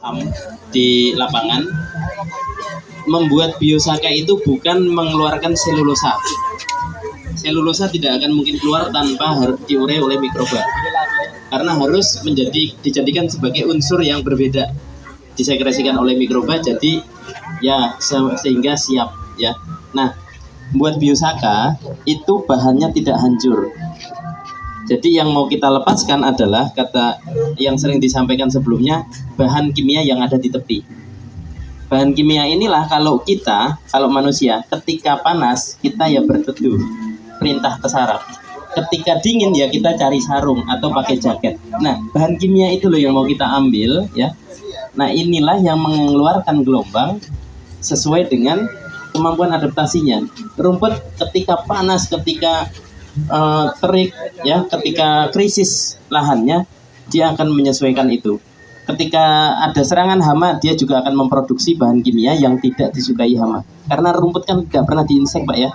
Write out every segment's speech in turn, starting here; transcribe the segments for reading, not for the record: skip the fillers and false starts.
paham di lapangan, membuat biosaka itu bukan mengeluarkan selulosa. Selulosa tidak akan mungkin keluar tanpa harus diurai oleh mikroba, karena harus dijadikan sebagai unsur yang berbeda, disekresikan oleh mikroba, jadi ya sehingga siap ya. Nah, buat biosaka itu bahannya tidak hancur. Jadi yang mau kita lepaskan adalah kata yang sering disampaikan sebelumnya, bahan kimia yang ada di tepi. Bahan kimia inilah kalau manusia ketika panas kita ya berteduh, perintah kesaraf. Ketika dingin ya kita cari sarung atau pakai jaket. Nah, bahan kimia itu loh yang mau kita ambil ya. Nah, inilah yang mengeluarkan gelombang sesuai dengan kemampuan adaptasinya. Rumput ketika panas, ketika terik ya, ketika krisis lahannya dia akan menyesuaikan itu. Ketika ada serangan hama dia juga akan memproduksi bahan kimia yang tidak disukai hama, karena rumput kan tidak pernah diinsek Pak ya,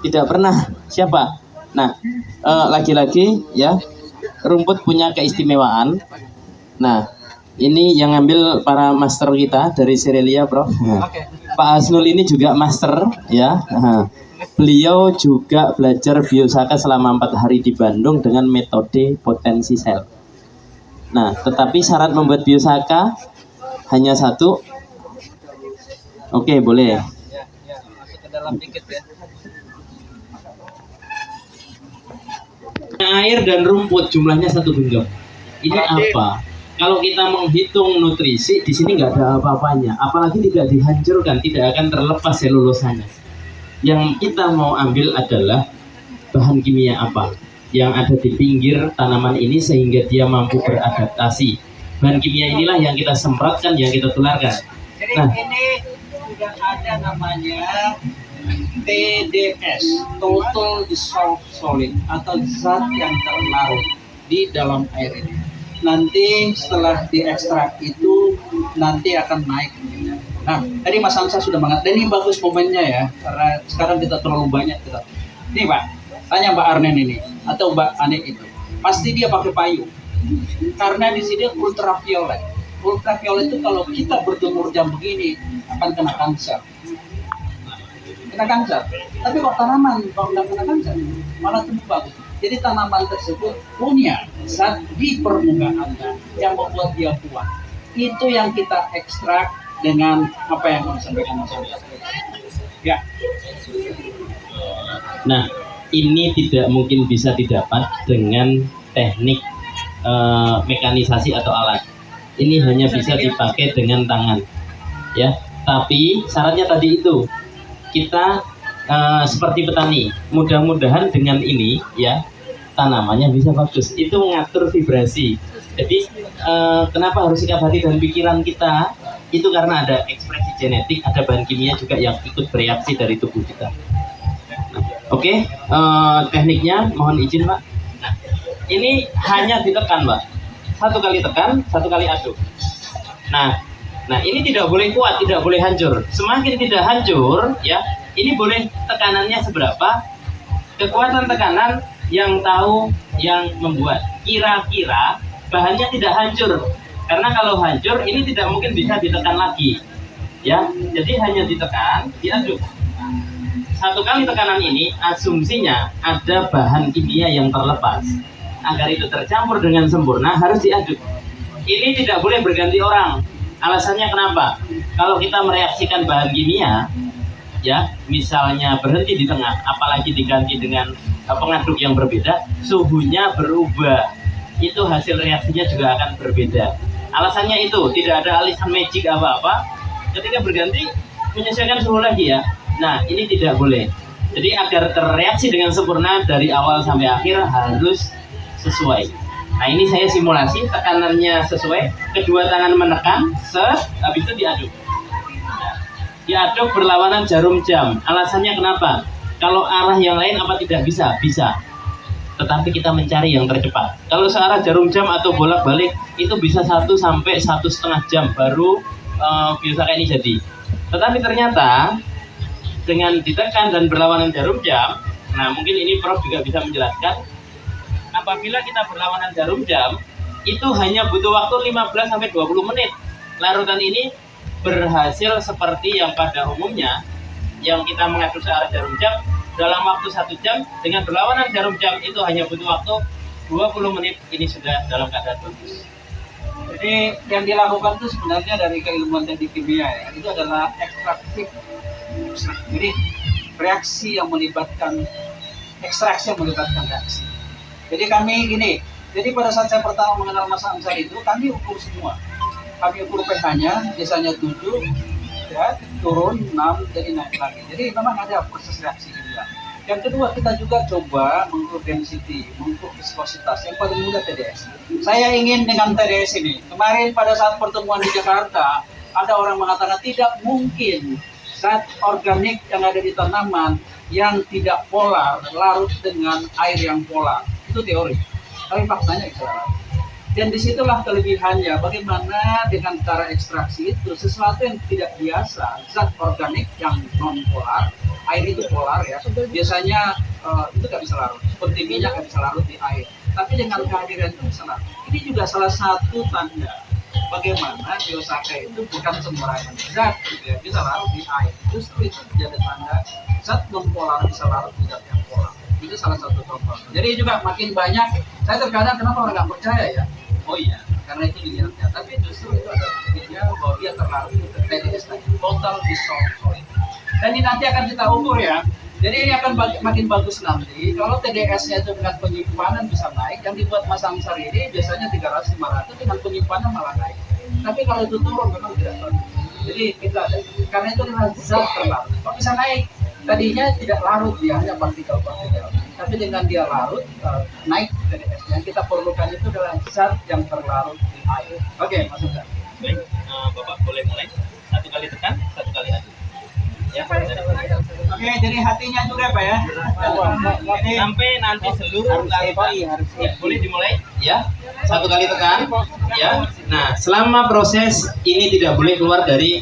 tidak pernah siapa. Nah, lagi-lagi ya, rumput punya keistimewaan. Nah, ini yang ngambil para master kita dari Serelia, Prof. Pak Hasnul ini juga master ya. Beliau juga belajar biosaka selama 4 hari di Bandung dengan metode potensi sel. Nah, tetapi syarat membuat biosaka hanya satu. Oke, boleh. Masuk ke dalam dikit ya. Air dan rumput jumlahnya 1 genggam. Ini apa? Kalau kita menghitung nutrisi di sini nggak ada apa-apanya, apalagi tidak dihancurkan, tidak akan terlepas selulosanya. Yang kita mau ambil adalah bahan kimia apa yang ada di pinggir tanaman ini sehingga dia mampu beradaptasi. Bahan kimia inilah yang kita semprotkan, yang kita tularkan. Jadi ini sudah ada namanya TDS, Total Dissolved Solid, atau zat yang terlarut di dalam air ini. Nanti setelah diekstrak itu nanti akan naik. Nah, tadi Mas Hamzah sudah mengatakan, ini bagus momennya ya, karena sekarang kita terlalu banyak kita. Ini Pak, tanya Mbak Arnen ini atau Mbak Ane itu, pasti dia pakai payung, karena di sini ultraviolet. Ultraviolet itu kalau kita berjemur jam begini akan kena kanker. Tapi kok tanaman kalau nggak kena kanker, malah tumbuh bagus. Jadi tanaman tersebut punya zat di permukaannya yang membuat dia kuat. Itu yang kita ekstrak dengan apa yang mau disampaikan Mas Hamzah. Ya. Nah, ini tidak mungkin bisa didapat dengan teknik mekanisasi atau alat. Ini hanya bisa dipakai dengan tangan, ya. Tapi syaratnya tadi itu kita seperti petani. Mudah-mudahan dengan ini, ya, tanamannya bisa bagus. Itu mengatur vibrasi. Jadi kenapa harus sikap hati dan pikiran kita? Itu karena ada ekspresi genetik, ada bahan kimia juga yang ikut bereaksi dari tubuh kita. Oke, tekniknya mohon izin Pak. Nah, ini hanya ditekan Pak. 1 kali tekan, 1 kali aduk. Nah ini tidak boleh kuat, tidak boleh hancur. Semakin tidak hancur, ya, ini boleh tekanannya seberapa? Kekuatan tekanan yang tahu yang membuat. Kira-kira bahannya tidak hancur. Karena kalau hancur ini tidak mungkin bisa ditekan lagi, ya. Jadi hanya ditekan, diaduk. 1 kali tekanan ini asumsinya ada bahan kimia yang terlepas. Agar itu tercampur dengan sempurna harus diaduk. Ini tidak boleh berganti orang. Alasannya kenapa? Kalau kita mereaksikan bahan kimia, ya, misalnya berhenti di tengah, apalagi diganti dengan pengaduk yang berbeda, suhunya berubah. Itu hasil reaksinya juga akan berbeda. Alasannya itu tidak ada alisan magic apa-apa. Ketika berganti menyesuaikan suhu lagi ya. Nah, ini tidak boleh. Jadi agar terreaksi dengan sempurna dari awal sampai akhir harus sesuai. Nah, ini saya simulasi, tekanannya sesuai, kedua tangan menekan, habis itu diaduk. Nah, diaduk berlawanan jarum jam. Alasannya kenapa? Kalau arah yang lain apa tidak bisa? Bisa. Tetapi kita mencari yang tercepat. Kalau searah jarum jam atau bolak-balik itu bisa 1 sampai 1,5 jam baru biosaka ini jadi. Tetapi ternyata dengan ditekan dan berlawanan jarum jam, nah mungkin ini Prof juga bisa menjelaskan, apabila kita berlawanan jarum jam itu hanya butuh waktu 15 sampai 20 menit larutan ini berhasil seperti yang pada umumnya yang kita mengaduk searah jarum jam dalam waktu 1 jam, dengan berlawanan jarum jam itu hanya butuh waktu 20 menit, ini sudah dalam keadaan bagus. Jadi yang dilakukan itu sebenarnya dari keilmuan teknik kimia ya, itu adalah ekstraktif. Jadi reaksi yang melibatkan ekstraksi yang melibatkan reaksi. Jadi kami gini, jadi pada saat saya pertama mengenal Mas Ansar itu kami ukur semua. Kami ukur pH-nya, biasanya 7, ya, turun 6, jadi naik lagi. Jadi memang ada proses reaksi kimia. Yang kedua, kita juga coba mengukur density, mengukur viskositas. Yang paling mudah TDS. Saya ingin dengan TDS ini, kemarin pada saat pertemuan di Jakarta, ada orang mengatakan tidak mungkin zat organik yang ada di tanaman yang tidak polar larut dengan air yang polar. Itu teori. Tapi faktanya itu salah. Dan disitulah kelebihannya, bagaimana dengan cara ekstraksi itu, sesuatu yang tidak biasa, zat organik yang non-polar, air itu polar ya, biasanya itu nggak bisa larut, seperti minyak nggak bisa larut di air, tapi dengan kehadiran itu bisa larut. Ini juga salah satu tanda bagaimana biosaka itu bukan sembarangan zat, gitu ya, bisa larut di air, justru itu menjadi tanda zat non-polar bisa larut di zat yang polar. Itu salah satu contoh. Jadi juga makin banyak, saya terkadang kenapa orang nggak percaya ya? Oh iya, karena itu dilihatnya. Tapi justru itu ada buktinya bahwa dia terlarut di TDS tadi, total dissolved solid. Dan ini nanti akan kita ukur ya. Jadi ini akan makin bagus nanti. Kalau TDS-nya itu dengan penyimpanan bisa naik, yang dibuat Mas Ansar ini biasanya 300-500 dengan penyimpanan malah naik. Tapi kalau itu turun memang tidak bagus. Jadi kita ada, karena itu adalah zat terlarut. Kok bisa naik? Tadinya tidak larut, dia hanya partikel-partikel. Tapi dengan dia larut, naik TDS. Yang kita perlukan itu adalah zat yang terlarut di air. Oke, Mas Ansar. Baik, Bapak boleh mulai. 1 kali tekan, 1 kali aduk. Ya, Oke, jadi hatinya juga Pak ya. Jadi, sampai nanti seluruh larutan ya, boleh dimulai ya. 1 kali tekan ya. Nah, selama proses ini tidak boleh keluar dari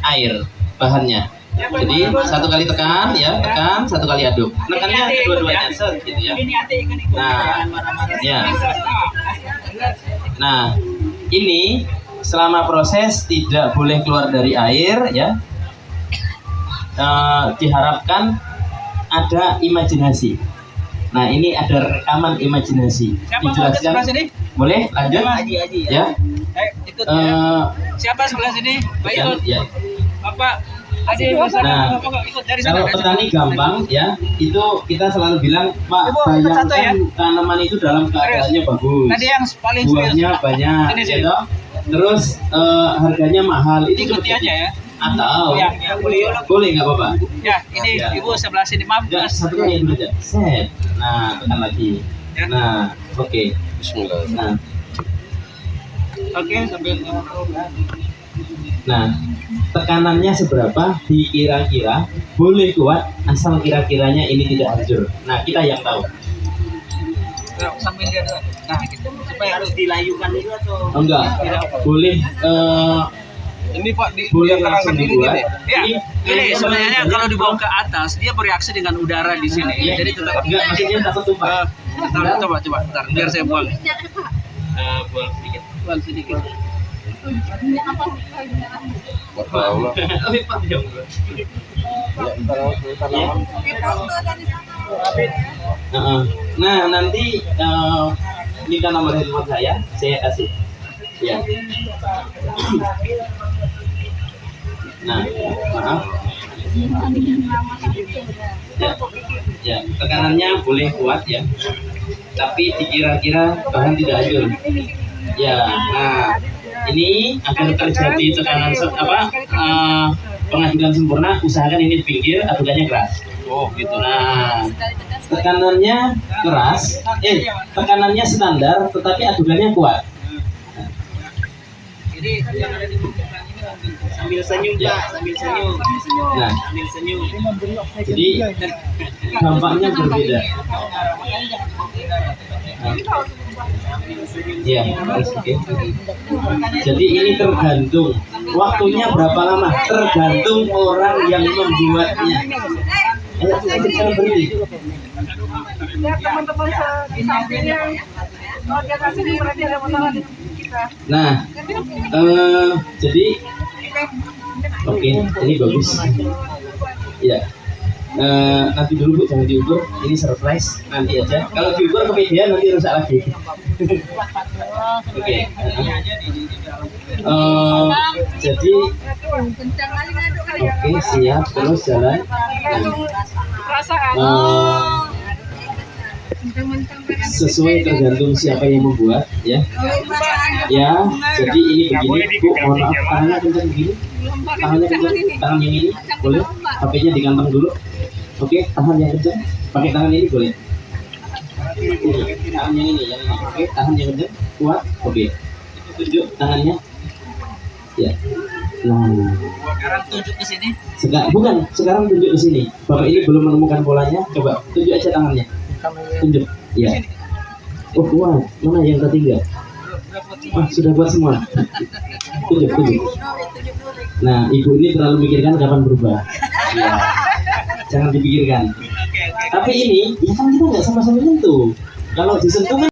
air bahannya. Jadi 1 kali tekan ya, tekan, 1 kali aduk. Tekannya kedua-duanya set gitu ya. Nah, ya. Nah, ini selama proses tidak boleh keluar dari air ya. Diharapkan ada imajinasi. Nah, ini ada rekaman imajinasi. Dijelaskan. Boleh lanjut? Aji ya. Ikut ya. Siapa sebelah sini? Pak ikut. Ya. Bapak Adi, nah, ikut dari sana. Kalau petani gampang ya, itu kita selalu bilang, Pak, bayangkan tanaman itu dalam keadaannya bagus. Tadi yang paling buahnya banyak, ya, terus harganya mahal. Itu ikuti aja ya. Atau boleh nggak Bapak? Ya, ini ya. Ibu sebelah sini, maaf. Ya, 1 kali dulu aja. Set. Nah, tekan lagi. Ya. Nah, oke. Bismillah. Nah, oke, sambil. Nah, tekanannya seberapa dikira-kira boleh kuat asal kira-kiranya ini tidak hancur. Nah, kita yang tahu. Sambil dia dulu. Nah, gitu. Supaya harus dilayukan dulu atau enggak? Boleh ini Pak boleh langsung dibuat. Ya, ini sebenarnya kalau dibawa ke atas dia bereaksi dengan udara di sini. Ya, jadi tetap enggak, maksudnya takut tumpah. Coba, bentar, biar saya buang. Buang sedikit. Buang sedikit. Lebih panjang. Nah, nanti minta nomor handphone saya kasih. Ya. Nah, maaf. Ya, tekanannya boleh kuat ya, tapi dikira-kira bahan tidak hancur. Ya, nah ini agar terjadi tekanan pengadukan sempurna, usahakan ini di pinggir, adukannya keras. Oh gitu. Nah, tekanannya keras, tekanannya standar, tetapi adukannya kuat. Jadi yang ada di permukaan ini sambil senyum ya. Pak, sambil senyum. Nah, sambil senyum. Jadi dampaknya berbeda. Ya, oke. Jadi ini tergantung waktunya berapa lama, tergantung orang yang membuatnya. Ayo kita berhenti. Ya teman-teman di sampingnya organisasi ini berarti ada masalah. Nah, jadi oke, ini bagus. Ya, nanti dulu Bu, jangan diukur. Ini surprise, nanti aja. Kalau diukur kepedean nanti rusak lagi. Oke. Jadi, oke siap. Terus jalan. Sesuai tergantung siapa yang membuat, ya. Ya, jadi ini begini. Bu, mohon maaf, tangannya kencang begini. Tangannya kencang, tangan yang ini boleh. HP-nya di kantong dulu. Oke, tahan yang kencang. Pakai tangan ini boleh. Ini, tangan yang ini. Oke, tahan yang kencang. Kuat. Oke. Tunjuk tangannya. Ya. Nah. Sekarang tunjuk ke sini. Sekarang tunjuk ke sini. Bapak ini belum menemukan bolanya. Coba tunjuk aja tangannya. Tunjuk. Ya. Oh, wah, mana yang tertinggal? Sudah buat semua. Tunjuk. Nah, ibu ini terlalu mikirkan kapan berubah. Ya. Jangan dipikirkan. Tapi ini, ya kan kita nggak sama-sama nyentuh. Kalau disentuh kan